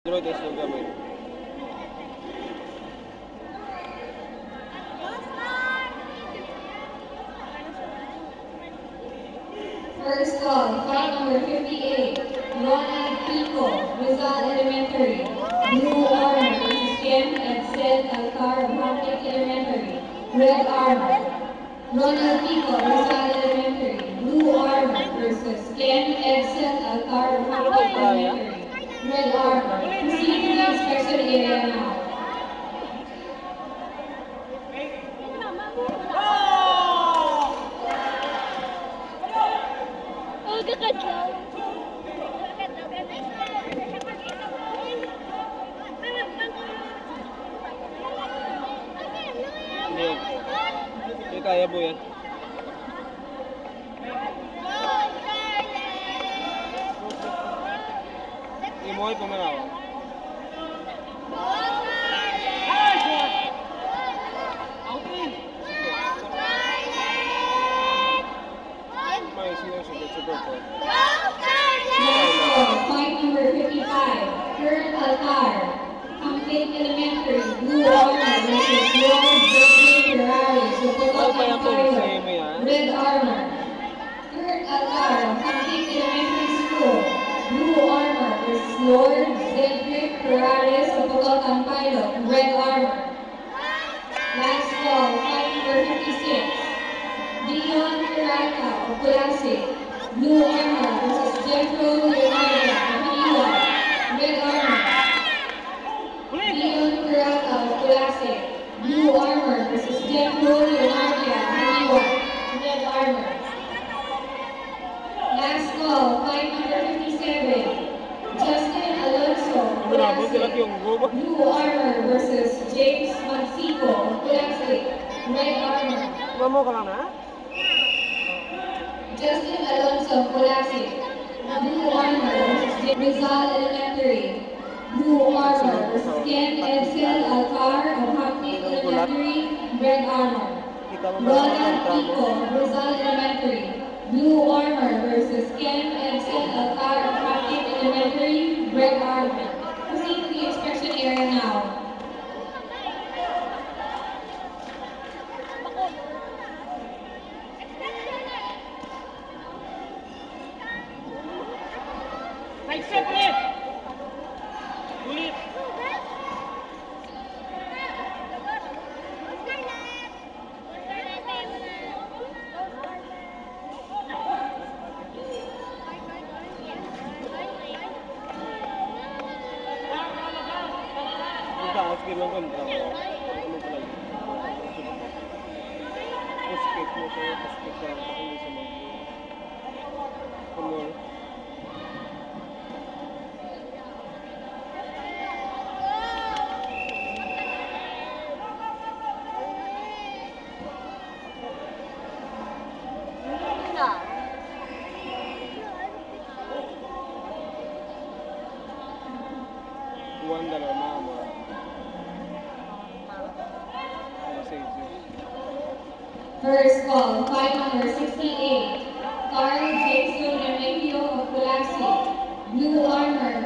Test ng gamit. First call, flight number 58, Ronald Pico, Rizal Elementary, Blue Armor versus Ken Edsel Alcar of Hamlet Elementary, Red Armor. Ronald Pico, Rizal Elementary, Blue Armor versus Ken Edsel Alcar of Hamlet Elementary, Red Armor. Proceed to the inspection area now. Hindi kaya po yan. Hindi mo ay pumanawa. May sinusunod po. Flight number 55, Kurt Alcar, Hamlet Elementary, Blue Armor versus Lord Jeffrey Ferrari, Supotal Pilot, Red Armor. Kurt Alcar, Hamlet Elementary School, Blue Armor versus Lord Cedric Ferrari, Supotal Pilot, Red Armor. Last call, flight number 56, Dion Peralta of Classic, Blue Armor versus Jeffro Leonardo of Iwa, Red Armor. Dion Peralta of Classic, Blue Armor versus Jeffro Leonardo of Iwa, Red Armor. Last call, flight number 57, Justin Alonso of Classic, Blue Armor versus James Magsico of Classic, Red Armor. Mamo ka lang na? Justin Alonso of Classic, Blue Armor versus Rizal Elementary, Blue Armor versus Ken Edsel Alcar of Hamlet Elementary, Red Armor. Ronald Pico of Rizal Elementary, Blue Armor versus Ken Edsel Alcar of Hamlet Elementary, Red Armor. Proceed to the inspection area now. Side-step ulit! Ulit! Taas ka lang kontra ko. Ano pala yun? Puskit mo siya. Puskit ka lang. Hindi sa mga. Kumul. Buwan dalawa mama. First call, flight number 68, Carl Jason Remigio of Classic, Blue Armor